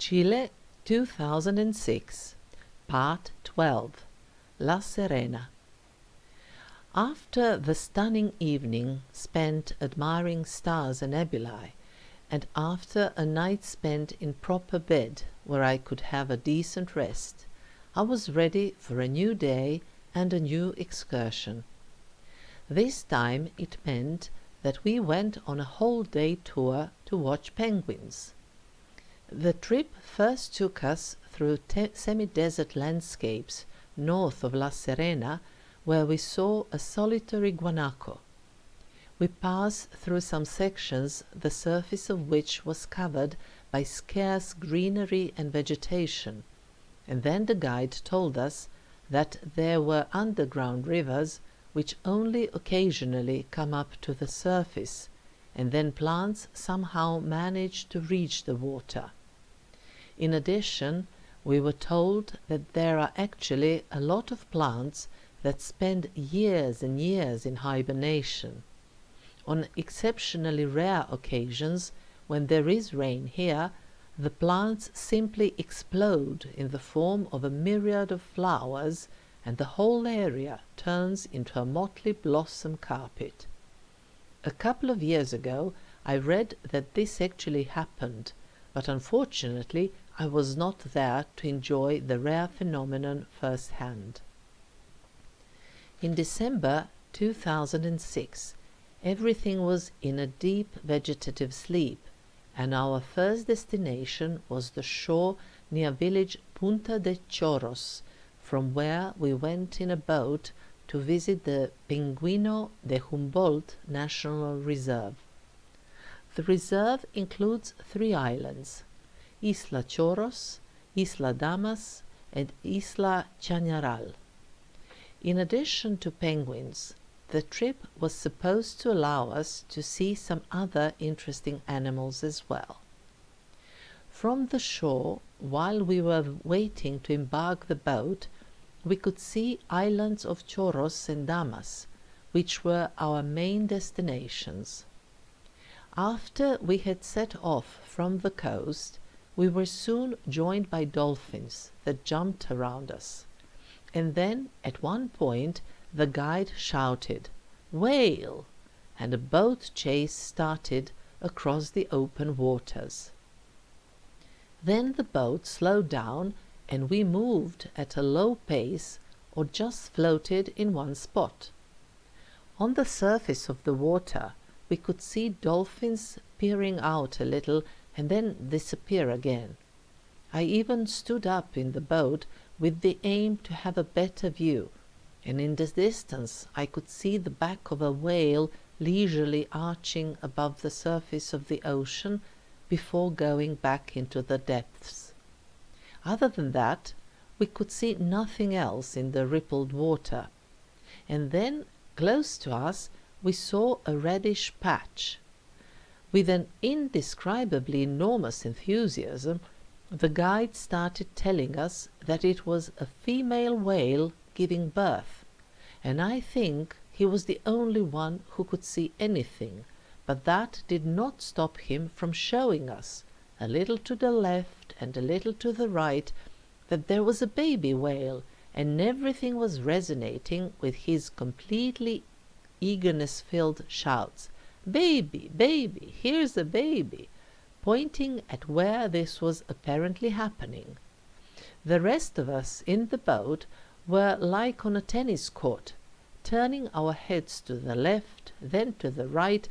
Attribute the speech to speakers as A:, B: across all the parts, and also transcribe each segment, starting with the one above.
A: Chile 2006, Part 12, La Serena. After the stunning evening spent admiring stars and nebulae, and after a night spent in proper bed where I could have a decent rest, I was ready for a new day and a new excursion. This time it meant that we went on a whole-day tour to watch penguins. The trip first took us through semi-desert landscapes north of La Serena, where we saw a solitary guanaco. We passed through some sections the surface of which was covered by scarce greenery and vegetation, and then the guide told us that there were underground rivers which only occasionally come up to the surface, and then plants somehow manage to reach the water. In addition, we were told that there are actually a lot of plants that spend years and years in hibernation. On exceptionally rare occasions, when there is rain here, the plants simply explode in the form of a myriad of flowers, and the whole area turns into a motley blossom carpet. A couple of years ago I read that this actually happened, but unfortunately I was not there to enjoy the rare phenomenon firsthand. In December 2006, everything was in a deep vegetative sleep, and our first destination was the shore near village Punta de Choros, from where we went in a boat to visit the Pingüino de Humboldt National Reserve. The reserve includes 3 islands: Isla Choros, Isla Damas, and Isla Chañaral. In addition to penguins, the trip was supposed to allow us to see some other interesting animals as well. From the shore, while we were waiting to embark the boat, we could see islands of Choros and Damas, which were our main destinations. After we had set off from the coast, we were soon joined by dolphins that jumped around us, and then at one point the guide shouted, "Whale!" and a boat chase started across the open waters. Then the boat slowed down and we moved at a low pace or just floated in one spot. On the surface of the water we could see dolphins peering out a little and then disappear again. I even stood up in the boat with the aim to have a better view, and in the distance I could see the back of a whale leisurely arching above the surface of the ocean before going back into the depths. Other than that, we could see nothing else in the rippled water, and then close to us we saw a reddish patch. With an indescribably enormous enthusiasm, the guide started telling us that it was a female whale giving birth, and I think he was the only one who could see anything, but that did not stop him from showing us, a little to the left and a little to the right, that there was a baby whale, and everything was resonating with his completely eagerness-filled shouts. "Baby, baby, here's a baby," pointing at where this was apparently happening. The rest of us in the boat were like on a tennis court, turning our heads to the left, then to the right,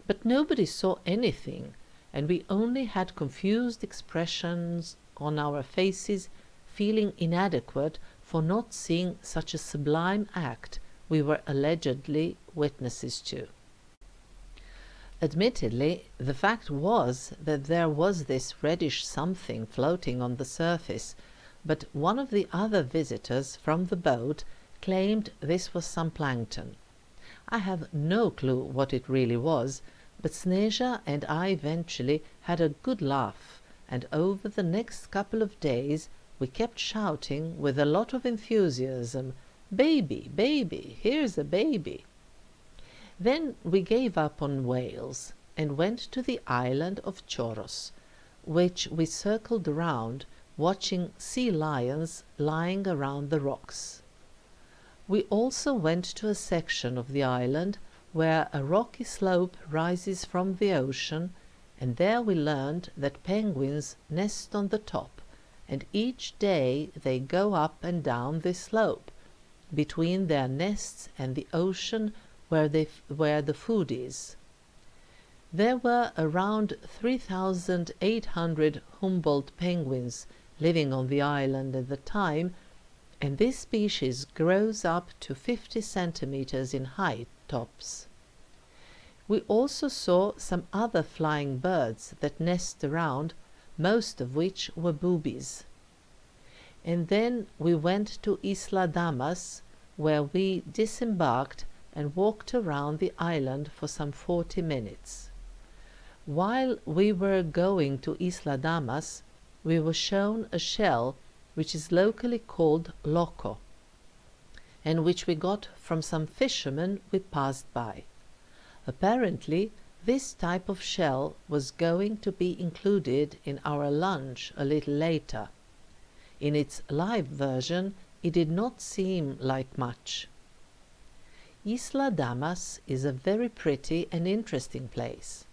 A: but nobody saw anything, and we only had confused expressions on our faces, feeling inadequate for not seeing such a sublime act we were allegedly witnesses to. Admittedly, the fact was that there was this reddish something floating on the surface, but one of the other visitors from the boat claimed this was some plankton. I have no clue what it really was, but Sneža and I eventually had a good laugh, and over the next couple of days we kept shouting with a lot of enthusiasm, "Baby, baby, here's a baby." Then we gave up on whales and went to the island of Choros, which we circled around, watching sea lions lying around the rocks. We also went to a section of the island where a rocky slope rises from the ocean, and there we learned that penguins nest on the top, and each day they go up and down this slope, between their nests and the ocean where the food is. There were around 3,800 Humboldt penguins living on the island at the time, and this species grows up to 50 centimeters in height tops. We also saw some other flying birds that nest around, most of which were boobies. And then we went to Isla Damas, where we disembarked and walked around the island for some 40 minutes. While we were going to Isla Damas, we were shown a shell which is locally called loco, and which we got from some fishermen we passed by. Apparently, this type of shell was going to be included in our lunch a little later. In its live version, it did not seem like much. Isla Damas is a very pretty and interesting place.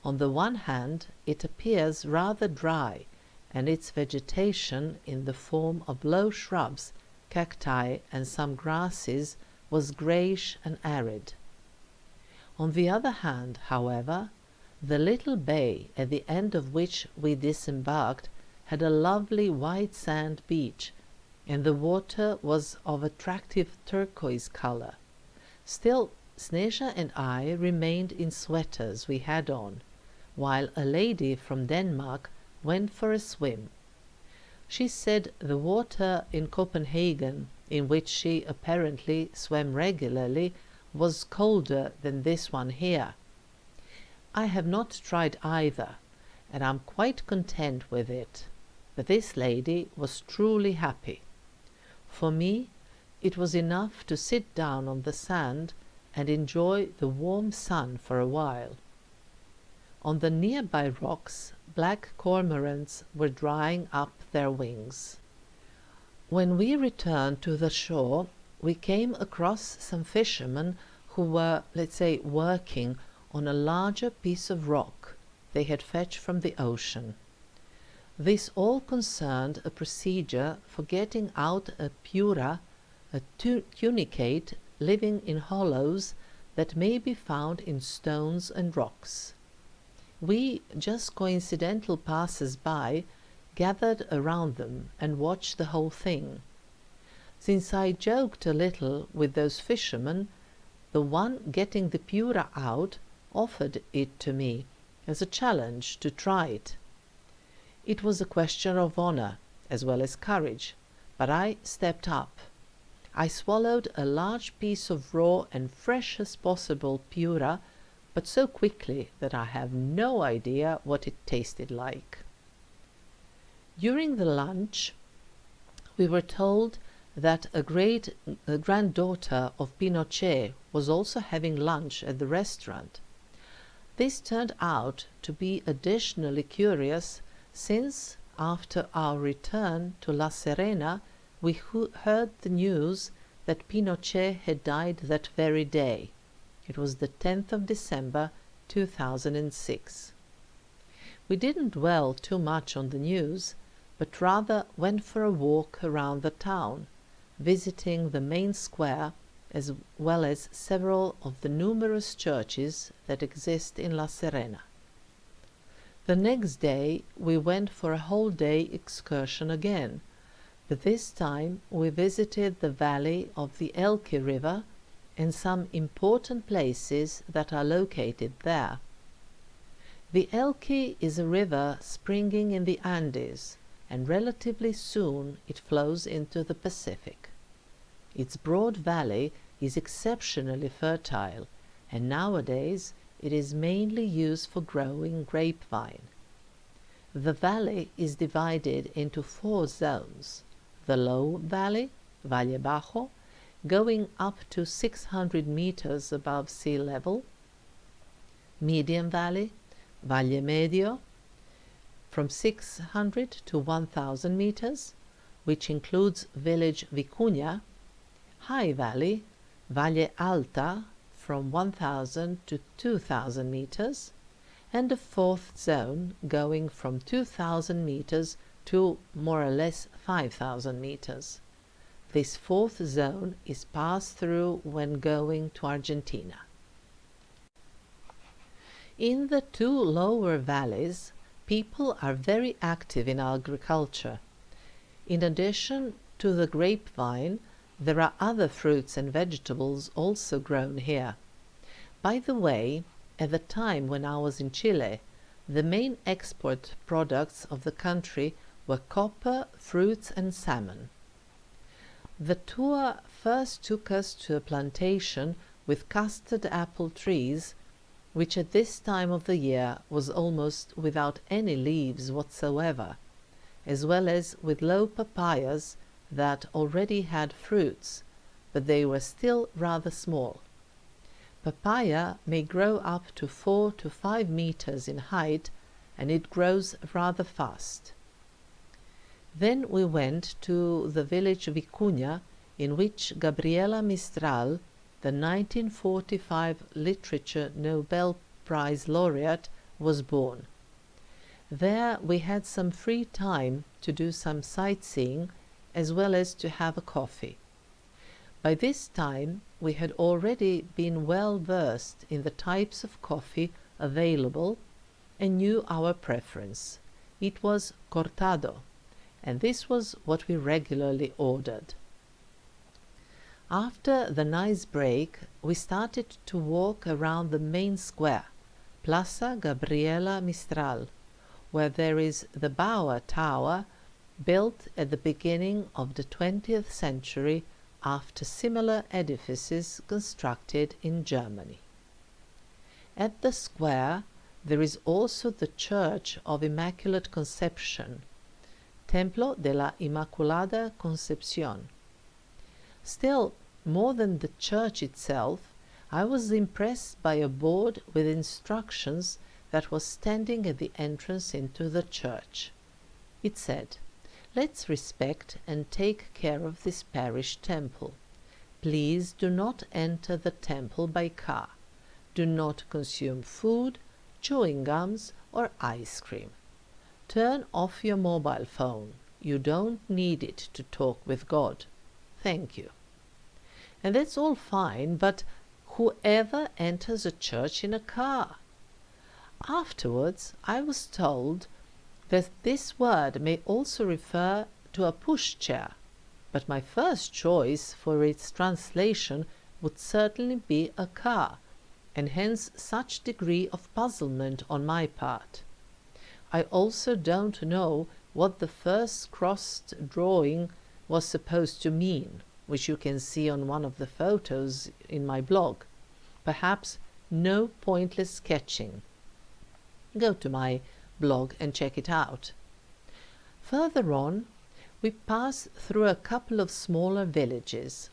A: On the one hand, it appears rather dry, and its vegetation in the form of low shrubs, cacti, and some grasses was greyish and arid. On the other hand, however, the little bay at the end of which we disembarked had a lovely white sand beach, and the water was of attractive turquoise color. Still, Sneža and I remained in sweaters we had on, while a lady from Denmark went for a swim. She said the water in Copenhagen, in which she apparently swam regularly, was colder than this one here. I have not tried either, and I'm quite content with it, but this lady was truly happy. For me, it was enough to sit down on the sand and enjoy the warm sun for a while. On the nearby rocks, black cormorants were drying up their wings. When we returned to the shore, we came across some fishermen who were, let's say, working on a larger piece of rock they had fetched from the ocean. This all concerned a procedure for getting out a pura, a tunicate living in hollows that may be found in stones and rocks. We, just coincidental passers-by, gathered around them and watched the whole thing. Since I joked a little with those fishermen, the one getting the pura out offered it to me as a challenge to try it. It was a question of honor as well as courage, but I stepped up. I swallowed a large piece of raw and fresh as possible pura, but so quickly that I have no idea what it tasted like. During the lunch, we were told that a granddaughter of Pinochet was also having lunch at the restaurant. This turned out to be additionally curious, since after our return to La Serena, we heard the news that Pinochet had died that very day. It was the 10th of December, 2006. We didn't dwell too much on the news, but rather went for a walk around the town, visiting the main square as well as several of the numerous churches that exist in La Serena. The next day we went for a whole-day excursion again, but this time we visited the valley of the Elqui River and some important places that are located there. The Elqui is a river springing in the Andes, and relatively soon it flows into the Pacific. Its broad valley is exceptionally fertile, and nowadays it is mainly used for growing grapevine. The valley is divided into 4 zones: the low valley, Valle Bajo, going up to 600 meters above sea level; medium valley, Valle Medio, from 600 to 1000 meters, which includes village Vicuña, high valley, Valle Alta, from 1000 to 2000 meters, and a fourth zone going from 2000 meters to more or less 5000 meters. This fourth zone is passed through when going to Argentina. In the two lower valleys, people are very active in agriculture. In addition to the grapevine, there are other fruits and vegetables also grown here. By the way, at the time when I was in Chile, the main export products of the country were copper, fruits and salmon. The tour first took us to a plantation with custard apple trees, which at this time of the year was almost without any leaves whatsoever, as well as with low papayas that already had fruits, but they were still rather small. Papaya may grow up to 4 to 5 meters in height, and it grows rather fast. Then we went to the village Vicuña, in which Gabriela Mistral, the 1945 Literature Nobel Prize laureate, was born. There we had some free time to do some sightseeing as well as to have a coffee. By this time we had already been well versed in the types of coffee available and knew our preference. It was cortado, and this was what we regularly ordered. After the nice break, we started to walk around the main square, Plaza Gabriela Mistral, where there is the Bauer Tower, built at the beginning of the 20th century after similar edifices constructed in Germany. At the square there is also the Church of Immaculate Conception, Templo de la Inmaculada Concepción. Still, more than the church itself, I was impressed by a board with instructions that was standing at the entrance into the church. It said, "Let's respect and take care of this parish temple. Please do not enter the temple by car. Do not consume food, chewing gums, or ice cream. Turn off your mobile phone. You don't need it to talk with God. Thank you." And that's all fine, but whoever enters a church in a car? Afterwards, I was told that this word may also refer to a pushchair, but my first choice for its translation would certainly be a car, and hence such degree of puzzlement on my part. I also don't know what the first crossed drawing was supposed to mean, which you can see on one of the photos in my blog. Perhaps no pointless sketching. Go to my blog and check it out. Further on, we pass through a couple of smaller villages.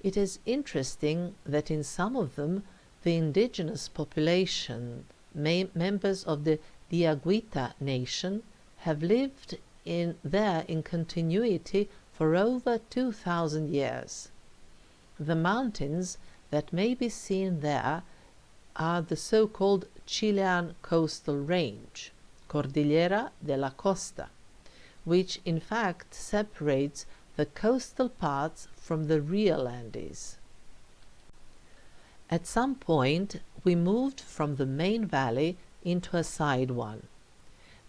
A: It is interesting that in some of them the indigenous population, members of the Diaguita nation, have lived there in continuity for over 2000 years. The mountains that may be seen there are the so-called Chilean coastal range, Cordillera de la Costa, which in fact separates the coastal parts from the real Andes. At some point we moved from the main valley into a side one.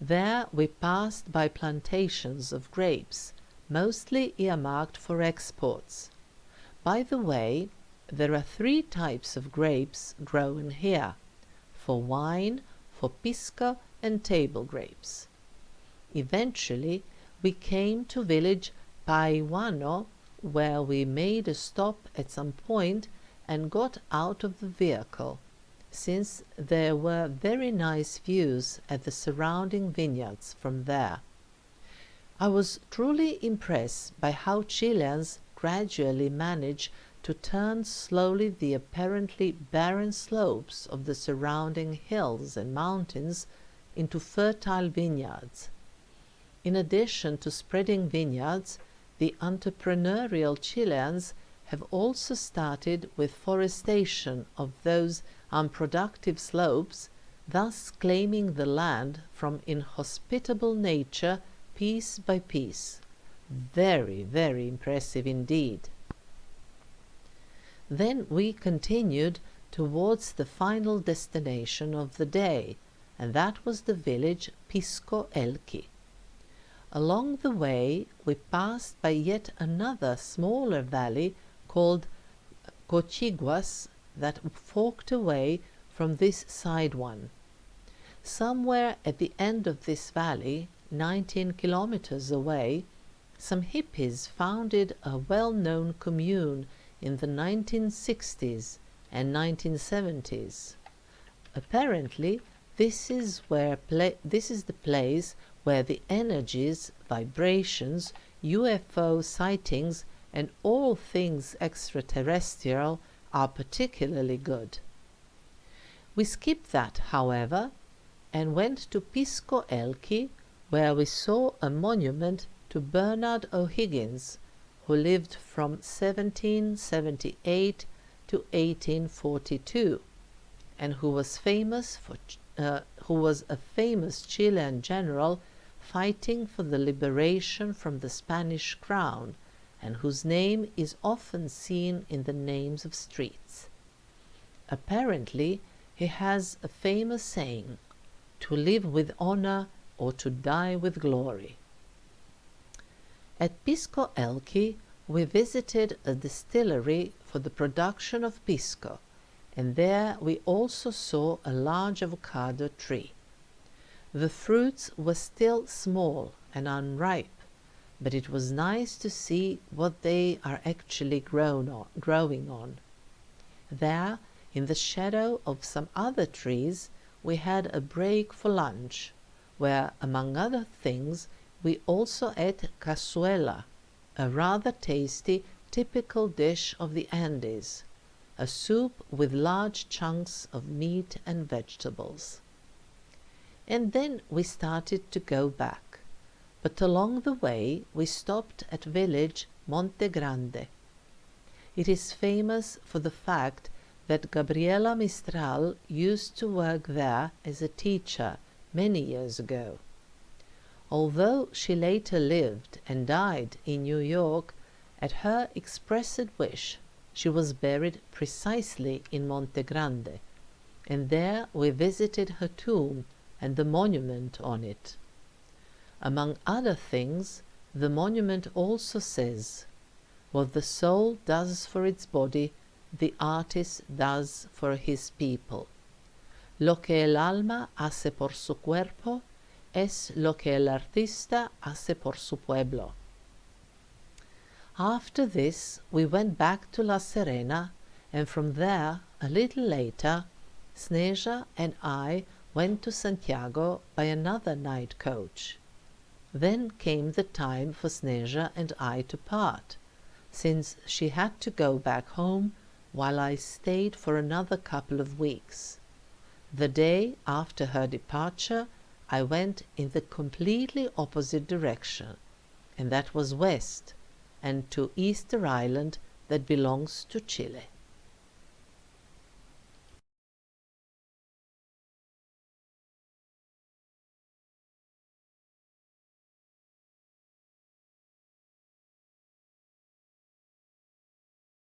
A: There we passed by plantations of grapes, mostly earmarked for exports. By the way, there are 3 types of grapes grown here: for wine, for pisco, and table grapes. Eventually we came to village Paiwano, where we made a stop at some point and got out of the vehicle, since there were very nice views at the surrounding vineyards from there. I was truly impressed by how Chileans gradually manage to turn slowly the apparently barren slopes of the surrounding hills and mountains into fertile vineyards. In addition to spreading vineyards, the entrepreneurial Chileans have also started with forestation of those unproductive slopes, thus claiming the land from inhospitable nature piece by piece. Very, very impressive indeed. Then we continued towards the final destination of the day, and that was the village Pisco Elqui. Along the way we passed by yet another smaller valley called Cochiguas that forked away from this side one. Somewhere at the end of this valley, 19 kilometers away, some hippies founded a well-known commune in the 1960s and 1970s. Apparently, this is the place where the energies, vibrations, UFO sightings, and all things extraterrestrial are particularly good. We skipped that, however, and went to Pisco Elqui, where we saw a monument to Bernard O'Higgins, who lived from 1778 to 1842, and who was a famous Chilean general fighting for the liberation from the Spanish crown, and whose name is often seen in the names of streets. Apparently, he has a famous saying, "To live with honor or to die with glory." At Pisco Elqui, we visited a distillery for the production of pisco, and there we also saw a large avocado tree. The fruits were still small and unripe, but it was nice to see what they are actually growing on. There, in the shadow of some other trees, we had a break for lunch, where, among other things, we also ate cazuela, a rather tasty, typical dish of the Andes, a soup with large chunks of meat and vegetables. And then we started to go back, but along the way we stopped at village Monte Grande. It is famous for the fact that Gabriela Mistral used to work there as a teacher many years ago. Although she later lived and died in New York, at her expressed wish she was buried precisely in Monte Grande, and there we visited her tomb and the monument on it. Among other things, the monument also says, "What the soul does for its body, the artist does for his people. Lo que el alma hace por su cuerpo es lo que el artista hace por su pueblo." After this, we went back to La Serena, and from there, a little later, Sneža and I went to Santiago by another night coach. Then came the time for Sneža and I to part, since she had to go back home while I stayed for another couple of weeks. The day after her departure, I went in the completely opposite direction, and that was west, and to Easter Island that belongs to Chile.